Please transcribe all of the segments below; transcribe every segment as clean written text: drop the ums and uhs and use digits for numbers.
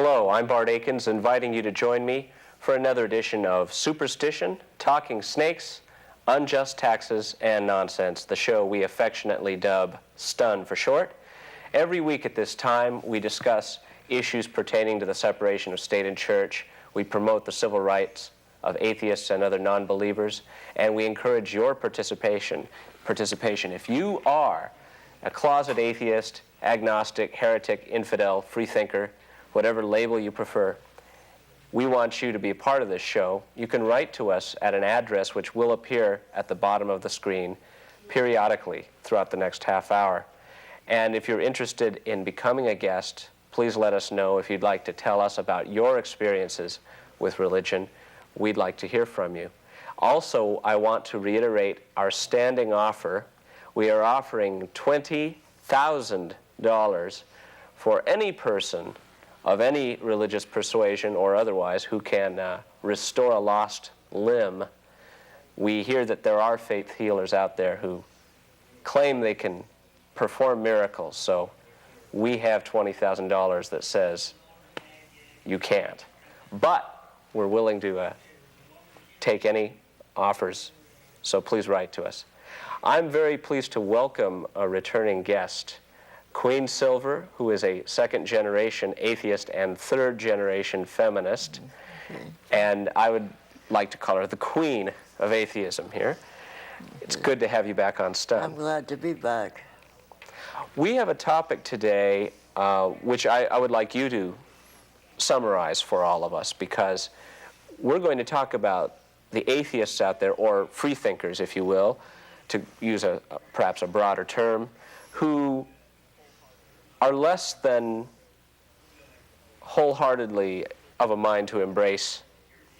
Hello, I'm Bart Aikens, inviting you to join me for another edition of Superstition, Talking Snakes, Unjust Taxes, and Nonsense, the show we affectionately dub STUN for short. Every week at this time, we discuss issues pertaining to the separation of state and church. We promote the civil rights of atheists and other non-believers, and we encourage your participation. If you are a closet atheist, agnostic, heretic, infidel, freethinker, whatever label you prefer, we want you to be a part of this show. You can write to us at an address which will appear at the bottom of the screen periodically throughout the next half hour. And if you're interested in becoming a guest, please let us know if you'd like to tell us about your experiences with religion. We'd like to hear from you. Also, I want to reiterate our standing offer. We are offering $20,000 for any person of any religious persuasion or otherwise who can restore a lost limb. We hear that there are faith healers out there who claim they can perform miracles, so we have $20,000 that says you can't. But we're willing to take any offers, so please write to us. I'm very pleased to welcome a returning guest, Queen Silver, who is a second-generation atheist and third-generation feminist. And I would like to call her the Queen of Atheism here. It's good to have you back on STUN. I'm glad to be back. We have a topic today which I would like you to summarize for all of us, because we're going to talk about the atheists out there, or freethinkers, if you will, to use perhaps a broader term, who are less than wholeheartedly of a mind to embrace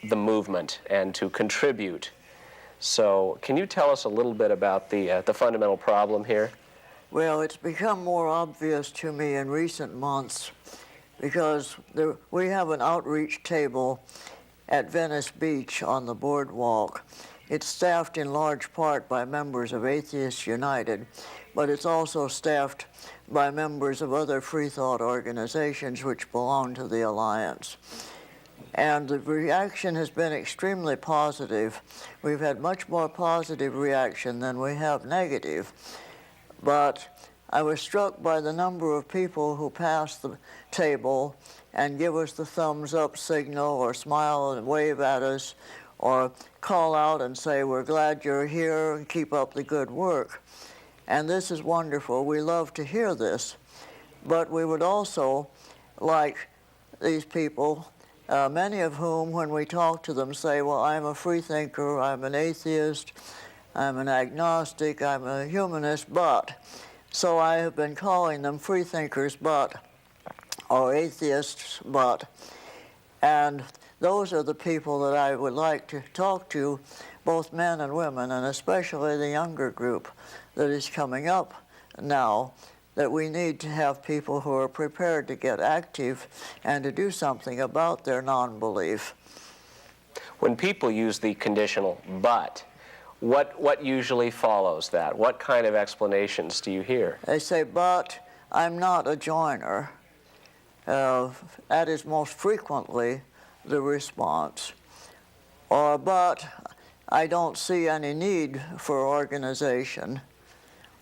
the movement and to contribute. So can you tell us a little bit about the fundamental problem here? Well, it's become more obvious to me in recent months because we have an outreach table at Venice Beach on the boardwalk. It's staffed in large part by members of Atheists United, but it's also staffed by members of other Freethought organizations which belong to the Alliance. And the reaction has been extremely positive. We've had much more positive reaction than we have negative. But I was struck by the number of people who pass the table and give us the thumbs up signal or smile and wave at us or call out and say, "We're glad you're here and keep up the good work." And this is wonderful. We love to hear this. But we would also like these people, many of whom, when we talk to them, say, "Well, I'm a freethinker, I'm an atheist, I'm an agnostic, I'm a humanist, but." So I have been calling them freethinkers, but, or atheists, but. And those are the people that I would like to talk to, both men and women, and especially the younger group that is coming up now, that we need to have people who are prepared to get active and to do something about their non-belief. When people use the conditional but, what usually follows that? What kind of explanations do you hear? They say, "But I'm not a joiner." That is most frequently the response. Or, "But I don't see any need for organization."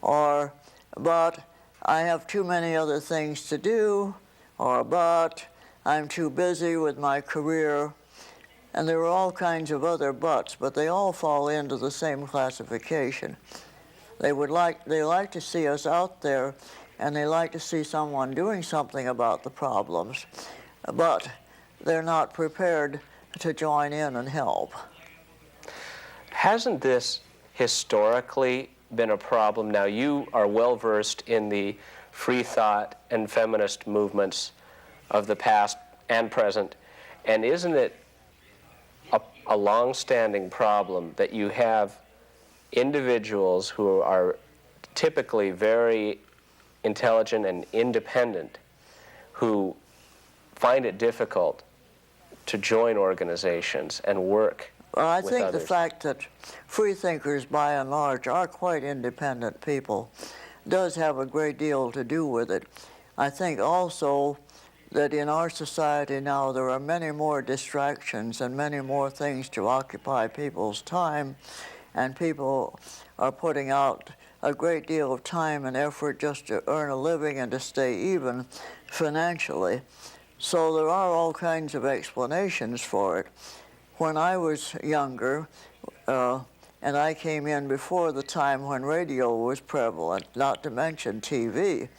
Or, "But I have too many other things to do." Or, "But I'm too busy with my career." And there are all kinds of other buts, but they all fall into the same classification. They like to see us out there, and they like to see someone doing something about the problems, but they're not prepared to join in and help. Hasn't this historically been a problem? Now, you are well-versed in the free thought and feminist movements of the past and present, and isn't it a long-standing problem that you have individuals who are typically very intelligent and independent who find it difficult to join organizations and work Well, I with think others? the fact that freethinkers, by and large, are quite independent people does have a great deal to do with it. I think also that in our society now there are many more distractions and many more things to occupy people's time, and people are putting out a great deal of time and effort just to earn a living and to stay even financially. So there are all kinds of explanations for it. When I was younger, and I came in before the time when radio was prevalent, not to mention TV,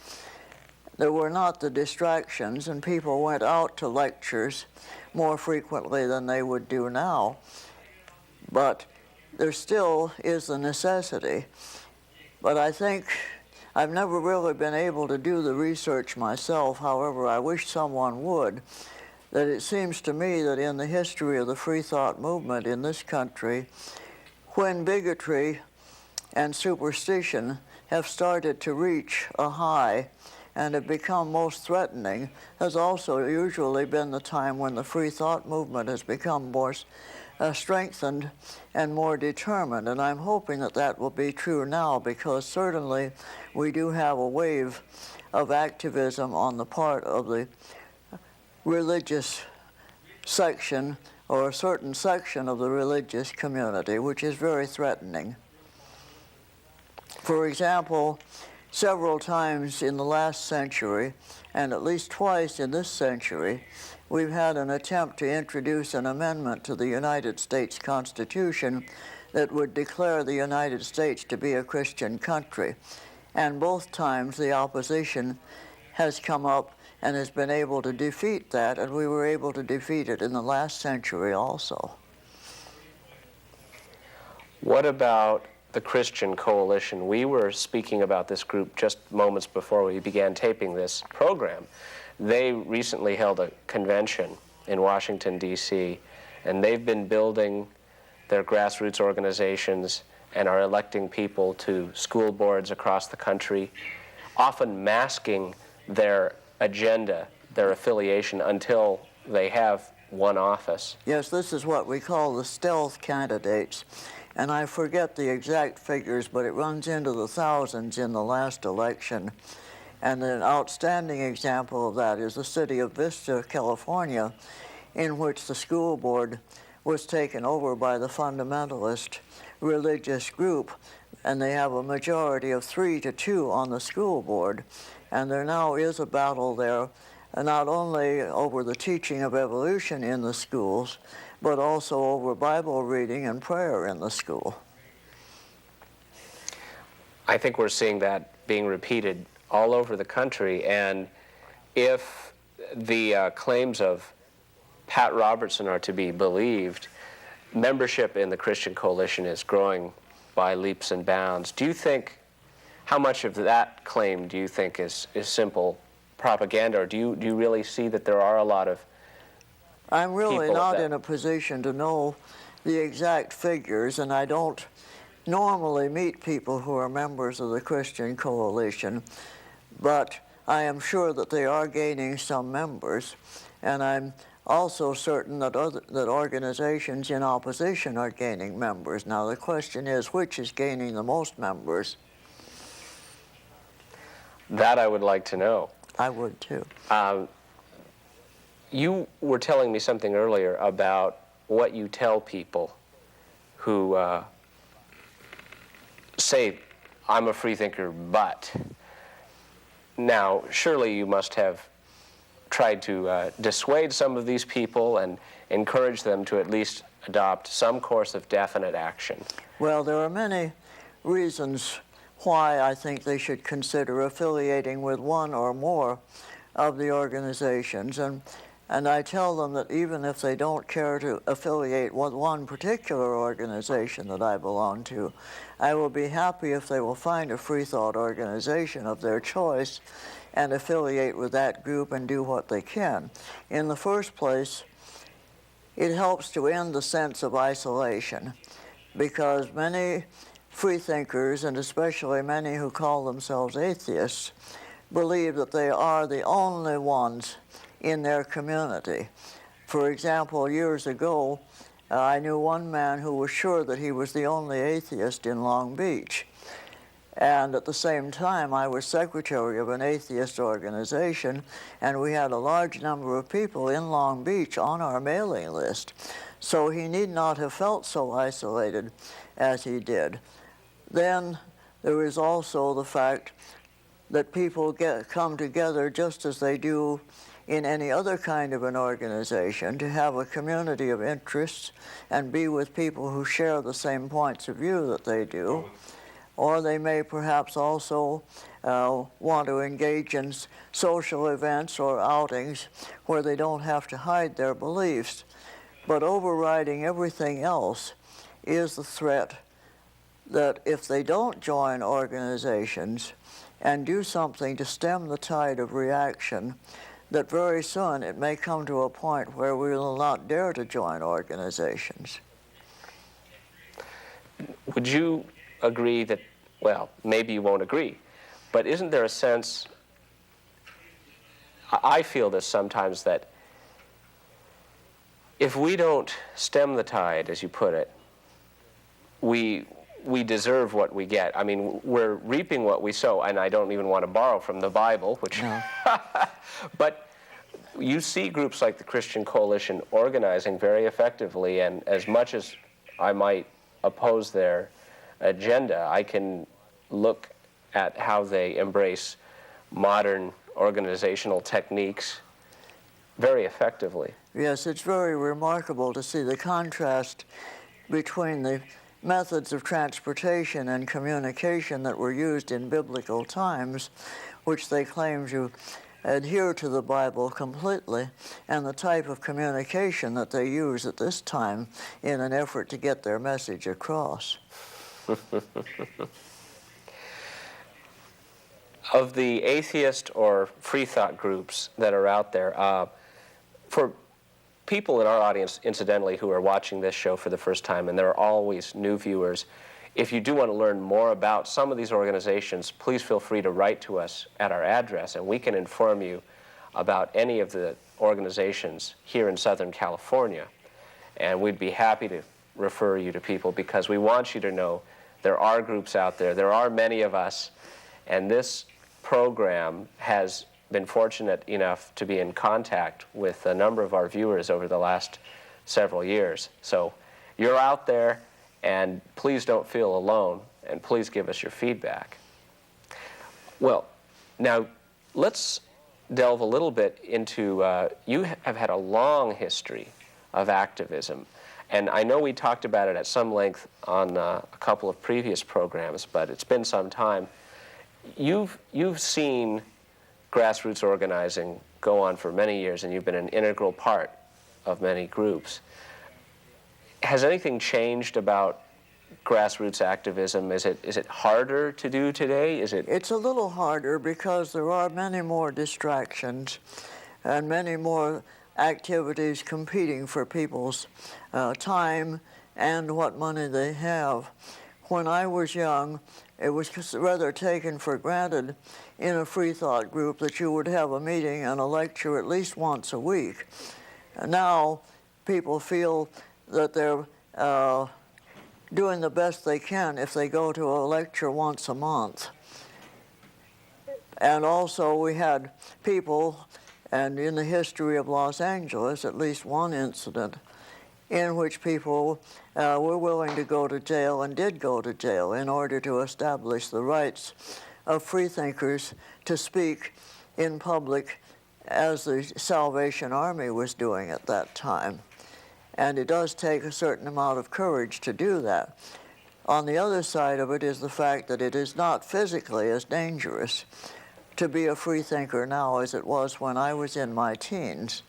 there were not the distractions, and people went out to lectures more frequently than they would do now. But there still is a necessity. But I think I've never really been able to do the research myself, however, I wish someone would, that it seems to me that in the history of the Freethought movement in this country, when bigotry and superstition have started to reach a high and have become most threatening, has also usually been the time when the Freethought movement has become more strengthened and more determined. And I'm hoping that that will be true now, because certainly we do have a wave of activism on the part of the religious section, or a certain section of the religious community, which is very threatening. For example, several times in the last century, and at least twice in this century, we've had an attempt to introduce an amendment to the United States Constitution that would declare the United States to be a Christian country. And both times the opposition has come up and has been able to defeat that, and we were able to defeat it in the last century also. What about the Christian Coalition? We were speaking about this group just moments before we began taping this program. They recently held a convention in Washington, D.C., and they've been building their grassroots organizations and are electing people to school boards across the country, often masking their agenda, their affiliation, until they have one office. Yes, this is what we call the stealth candidates. And I forget the exact figures, but it runs into the thousands in the last election. And an outstanding example of that is the city of Vista, California, in which the school board was taken over by the fundamentalist religious group, and they have a majority of 3-2 on the school board. And there now is a battle there, not only over the teaching of evolution in the schools, but also over Bible reading and prayer in the school. I think we're seeing that being repeated all over the country, and if the claims of Pat Robertson are to be believed, membership in the Christian Coalition is growing by leaps and bounds. Do you think, how much of that claim do you think is simple propaganda, or do you really see that there are a lot of I'm really not in a position to know the exact figures, and I don't normally meet people who are members of the Christian Coalition, but I am sure that they are gaining some members, and I'm also certain that that organizations in opposition are gaining members. Now the question is, which is gaining the most members? That I would like to know. I would too. You were telling me something earlier about what you tell people who say, I'm a freethinker, but. Now, surely you must have tried to dissuade some of these people and encourage them to at least adopt some course of definite action. Well, there are many reasons why I think they should consider affiliating with one or more of the organizations. And I tell them that even if they don't care to affiliate with one particular organization that I belong to, I will be happy if they will find a Freethought organization of their choice and affiliate with that group and do what they can. In the first place, it helps to end the sense of isolation, because many freethinkers, and especially many who call themselves atheists, believe that they are the only ones in their community. For example, years ago, I knew one man who was sure that he was the only atheist in Long Beach. And at the same time, I was secretary of an atheist organization, and we had a large number of people in Long Beach on our mailing list. So he need not have felt so isolated as he did. Then there is also the fact that people come together just as they do in any other kind of an organization, to have a community of interests and be with people who share the same points of view that they do. Or they may perhaps also want to engage in social events or outings where they don't have to hide their beliefs. But overriding everything else is the threat that if they don't join organizations and do something to stem the tide of reaction, that very soon it may come to a point where we will not dare to join organizations. Would you agree that, well, maybe you won't agree, but isn't there a sense, I feel this sometimes, that if we don't stem the tide, as you put it, we deserve what we get. I mean, we're reaping what we sow, and I don't even want to borrow from the Bible, which, no. But you see groups like the Christian Coalition organizing very effectively, and as much as I might oppose their agenda, I can look at how they embrace modern organizational techniques very effectively. Yes, it's very remarkable to see the contrast between the methods of transportation and communication that were used in biblical times, which they claim to adhere to the Bible completely, and the type of communication that they use at this time in an effort to get their message across. Of the atheist or freethought groups that are out there, for people in our audience, incidentally, who are watching this show for the first time, and there are always new viewers, if you do want to learn more about some of these organizations, please feel free to write to us at our address, and we can inform you about any of the organizations here in Southern California. And we'd be happy to refer you to people, because we want you to know there are groups out there, there are many of us, and this program has been fortunate enough to be in contact with a number of our viewers over the last several years. So you're out there, and please don't feel alone, and please give us your feedback. Well, now let's delve a little bit into, you have had a long history of activism, and I know we talked about it at some length on a couple of previous programs, but it's been some time. You've seen grassroots organizing go on for many years, and you've been an integral part of many groups. Has anything changed about grassroots activism? Is it harder to do today? It's a little harder because there are many more distractions and many more activities competing for people's time and what money they have. When I was young, it was rather taken for granted in a Freethought group that you would have a meeting and a lecture at least once a week. Now, people feel that they're doing the best they can if they go to a lecture once a month. And also, we had people, and in the history of Los Angeles, at least one incident in which people were willing to go to jail and did go to jail in order to establish the rights of freethinkers to speak in public, as the Salvation Army was doing at that time. And it does take a certain amount of courage to do that. On the other side of it is the fact that it is not physically as dangerous to be a freethinker now as it was when I was in my teens.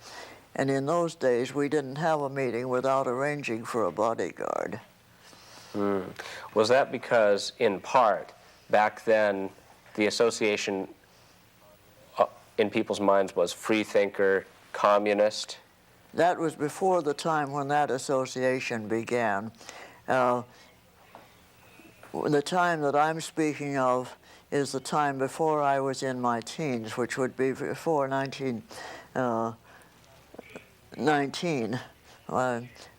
And in those days, we didn't have a meeting without arranging for a bodyguard. Was that because, in part, back then, the association in people's minds was freethinker, communist? That was before the time when that association began. The time that I'm speaking of is the time before I was in my teens, which would be before 1919,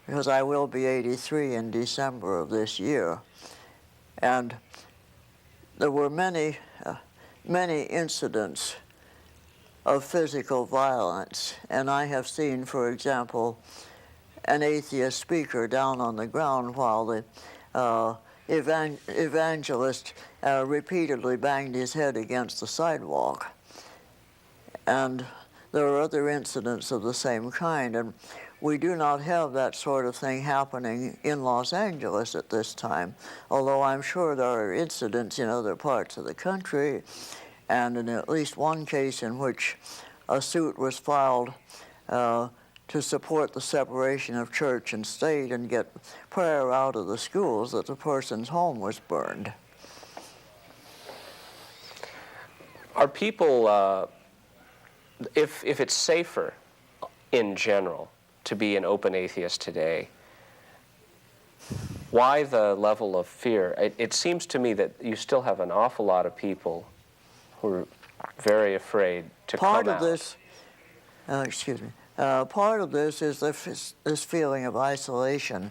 because I will be 83 in December of this year. And there were many incidents of physical violence, and I have seen, for example, an atheist speaker down on the ground while the evangelist repeatedly banged his head against the sidewalk. And there are other incidents of the same kind, and we do not have that sort of thing happening in Los Angeles at this time, although I'm sure there are incidents in other parts of the country, and in at least one case in which a suit was filed to support the separation of church and state and get prayer out of the schools, that the person's home was burned. Are people, if it's safer in general to be an open atheist today, why the level of fear? It seems to me that you still have an awful lot of people who are very afraid to come out. Part of this is this feeling of isolation,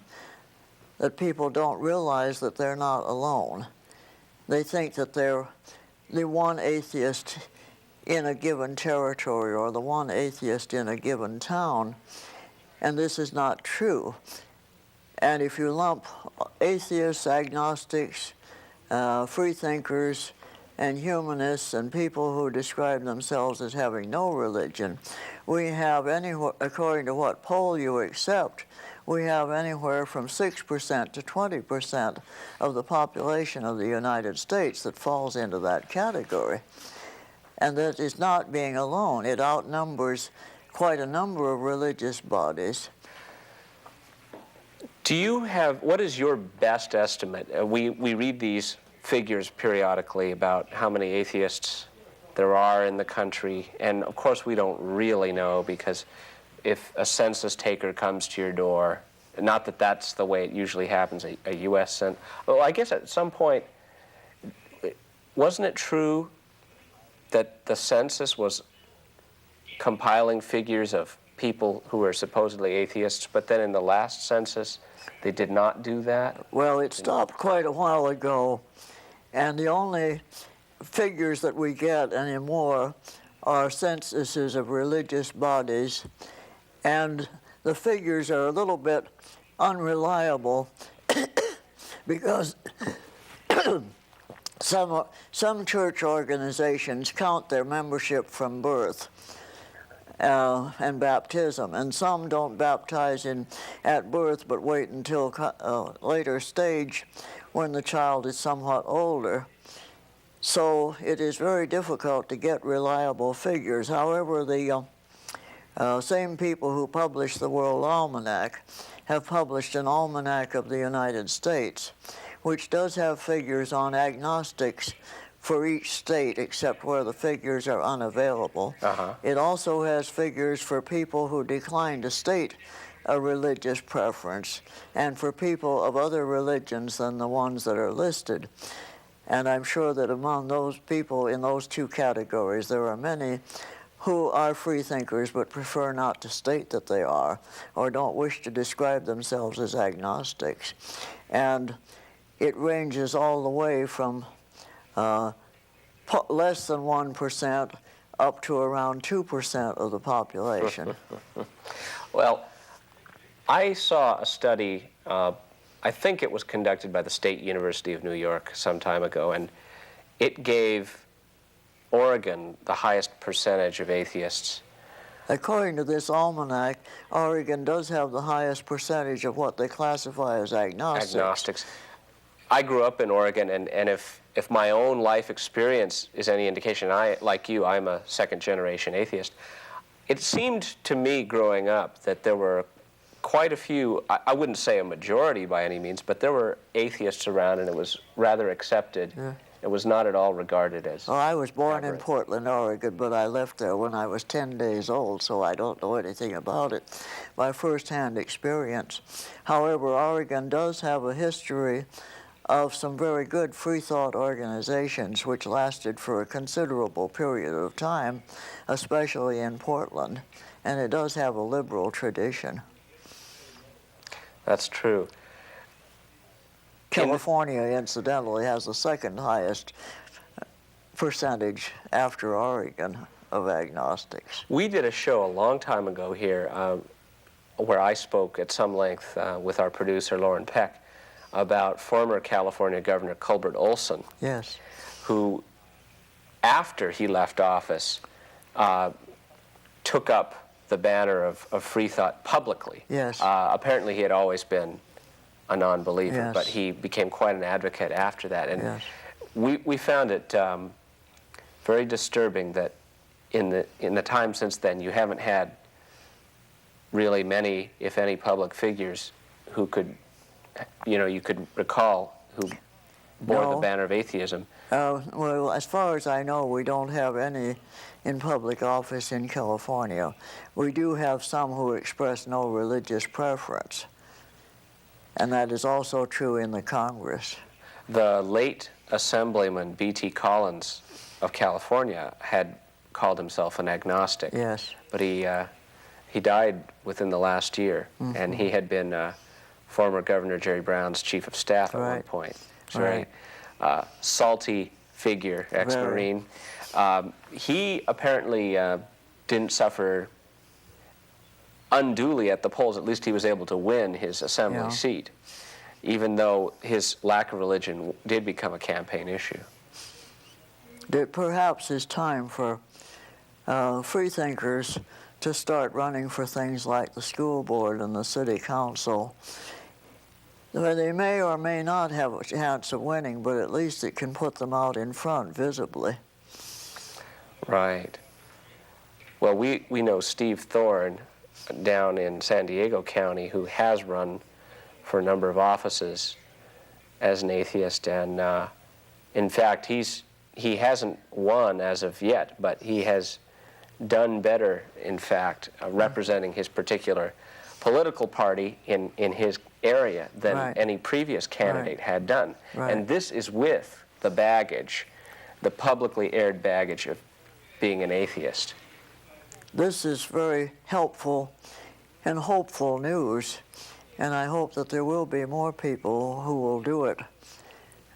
that people don't realize that they're not alone. They think that they're the one atheist in a given territory or the one atheist in a given town, and this is not true. And if you lump atheists, agnostics, freethinkers, and humanists and people who describe themselves as having no religion, we have anywhere, according to what poll you accept, we have anywhere from 6% to 20% of the population of the United States that falls into that category. And that is not being alone. It outnumbers quite a number of religious bodies. Do you have, what is your best estimate? We read these figures periodically about how many atheists there are in the country, and of course we don't really know, because if a census taker comes to your door, not that that's the way it usually happens, a U.S. census. Well, I guess at some point, wasn't it true that the census was compiling figures of people who were supposedly atheists, but then in the last census they did not do that? Well, it stopped quite a while ago, and the only figures that we get anymore are censuses of religious bodies, and the figures are a little bit unreliable because some church organizations count their membership from birth and baptism, and some don't baptize at birth but wait until a later stage when the child is somewhat older. So it is very difficult to get reliable figures. However, the same people who publish the World Almanac have published an Almanac of the United States, which does have figures on agnostics for each state except where the figures are unavailable. It also has figures for people who decline to state a religious preference and for people of other religions than the ones that are listed. And I'm sure that among those people in those two categories, there are many who are freethinkers but prefer not to state that they are, or don't wish to describe themselves as agnostics. And it ranges all the way from less than 1% up to around 2% of the population. Well, I saw a study, I think it was conducted by the State University of New York some time ago, and it gave Oregon the highest percentage of atheists. According to this almanac, Oregon does have the highest percentage of what they classify as agnostics. I grew up in Oregon, and if my own life experience is any indication, like you, I'm a second-generation atheist. It seemed to me growing up that there were quite a few, I wouldn't say a majority by any means, but there were atheists around, and it was rather accepted. Yeah. It was not at all regarded as Well, I was born aberrant. in Portland, Oregon, but I left there when I was 10 days old, so I don't know anything about it by first-hand experience. However, Oregon does have a history of some very good Freethought organizations which lasted for a considerable period of time, especially in Portland, and it does have a liberal tradition. That's true. California, incidentally, has the second highest percentage after Oregon of agnostics. We did a show a long time ago here where I spoke at some length with our producer, Lauren Peck, about former California Governor Culbert Olson. Yes. Who, after he left office, took up the banner of Freethought publicly. Yes. Apparently he had always been a non-believer, yes. but he became quite an advocate after that. And yes. we found it very disturbing that in the time since then you haven't had really many, if any, public figures who could, you could recall, who bore the banner of atheism. Well, as far as I know, we don't have any in public office in California. We do have some who express no religious preference, and that is also true in the Congress. The late Assemblyman B.T. Collins of California had called himself an agnostic. Yes. But he died within the last year, mm-hmm. and he had been former Governor Jerry Brown's chief of staff at one point. Very salty figure, ex-Marine. He apparently didn't suffer unduly at the polls. At least he was able to win his assembly seat, even though his lack of religion did become a campaign issue. It perhaps is time for freethinkers to start running for things like the school board and the city council, where they may or may not have a chance of winning, but at least it can put them out in front visibly. Right. Well, we know Steve Thorne down in San Diego County, who has run for a number of offices as an atheist, and in fact he hasn't won as of yet, but he has done better, in fact, representing his particular political party in his area than any previous candidate had done. And this is with the baggage, the publicly aired baggage of being an atheist. This is very helpful and hopeful news, and I hope that there will be more people who will do it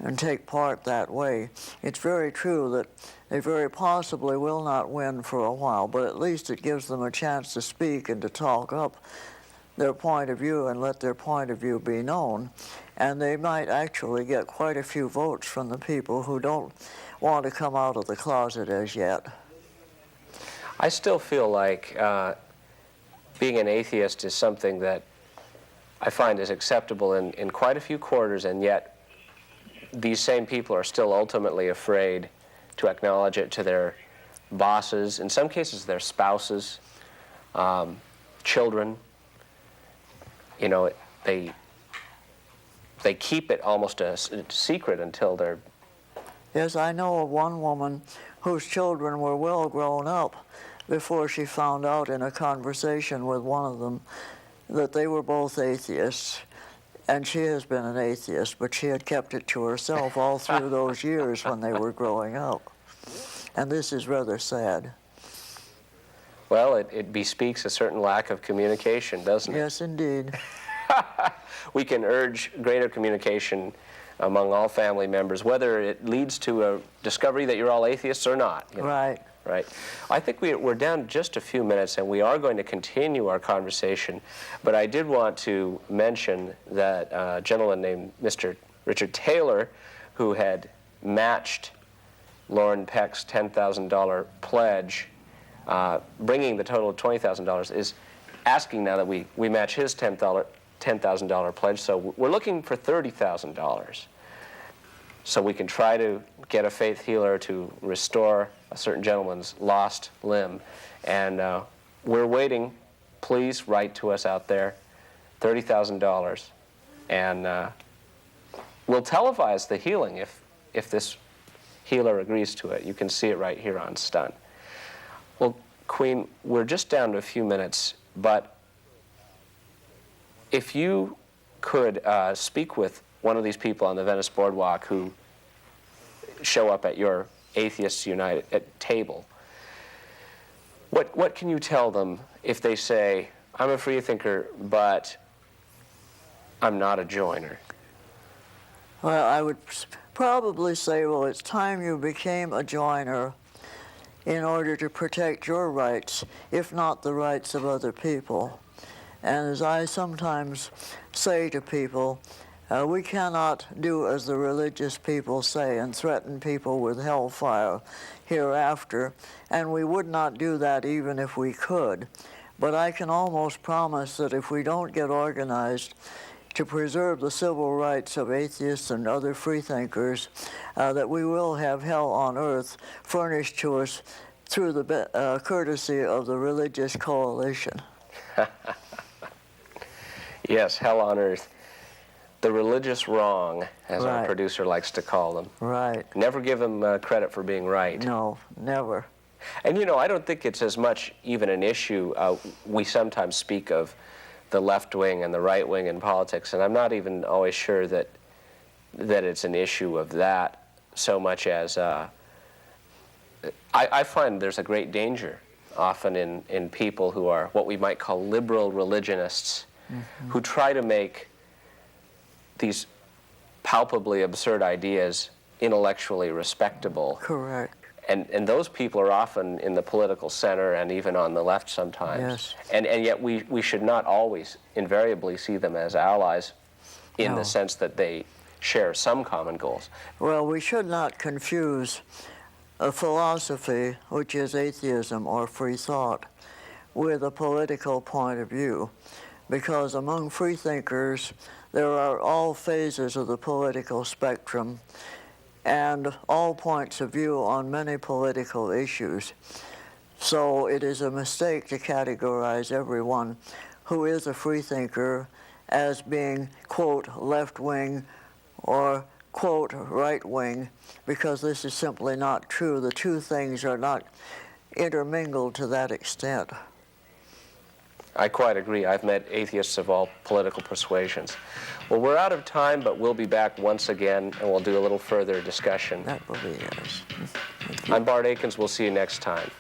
and take part that way. It's very true that they very possibly will not win for a while, but at least it gives them a chance to speak and to talk up their point of view and let their point of view be known. And they might actually get quite a few votes from the people who don't want to come out of the closet as yet. I still feel like being an atheist is something that I find is acceptable in quite a few quarters, and yet these same people are still ultimately afraid to acknowledge it to their bosses, in some cases their spouses, children. You know, they keep it almost a secret until they're... Yes, I know of one woman whose children were well grown up before she found out in a conversation with one of them that they were both atheists. And she has been an atheist, but she had kept it to herself all through those years when they were growing up. And this is rather sad. Well, it bespeaks a certain lack of communication, doesn't it? Yes, indeed. We can urge greater communication among all family members, whether it leads to a discovery that you're all atheists or not. You know? Right. Right. I think we're down to just a few minutes, and we are going to continue our conversation. But I did want to mention that a gentleman named Mr. Richard Taylor, who had matched Lauren Peck's $10,000 pledge, bringing the total of $20,000, is asking now that we match his $10,000 pledge. So we're looking for $30,000. So we can try to get a faith healer to restore a certain gentleman's lost limb. And we're waiting. Please write to us out there, $30,000. And we'll televise the healing if this healer agrees to it. You can see it right here on Stun. Well, Queen, we're just down to a few minutes, but if you could speak with one of these people on the Venice Boardwalk who show up at your Atheists United table, what can you tell them if they say, I'm a freethinker, but I'm not a joiner? Well, I would probably say, well, it's time you became a joiner in order to protect your rights, if not the rights of other people. And as I sometimes say to people, we cannot do as the religious people say and threaten people with hellfire hereafter, and we would not do that even if we could. But I can almost promise that if we don't get organized to preserve the civil rights of atheists and other freethinkers, that we will have hell on earth furnished to us through the courtesy of the religious coalition. Yes, hell on earth. The religious wrong, as our producer likes to call them. Right. Never give them credit for being right. No, never. And you know, I don't think it's as much even an issue. We sometimes speak of the left wing and the right wing in politics, and I'm not even always sure that it's an issue of that so much as I find there's a great danger often in people who are what we might call liberal religionists, who try to make these palpably absurd ideas intellectually respectable. Correct. And those people are often in the political center and even on the left sometimes. Yes. And yet we should not always invariably see them as allies in the sense that they share some common goals. Well, we should not confuse a philosophy, which is atheism or free thought, with a political point of view. Because among freethinkers, there are all phases of the political spectrum and all points of view on many political issues. So it is a mistake to categorize everyone who is a freethinker as being, quote, left-wing or, quote, right-wing, because this is simply not true. The two things are not intermingled to that extent. I quite agree. I've met atheists of all political persuasions. Well, we're out of time, but we'll be back once again, and we'll do a little further discussion. That will be yes. I'm Bart Aikens. We'll see you next time.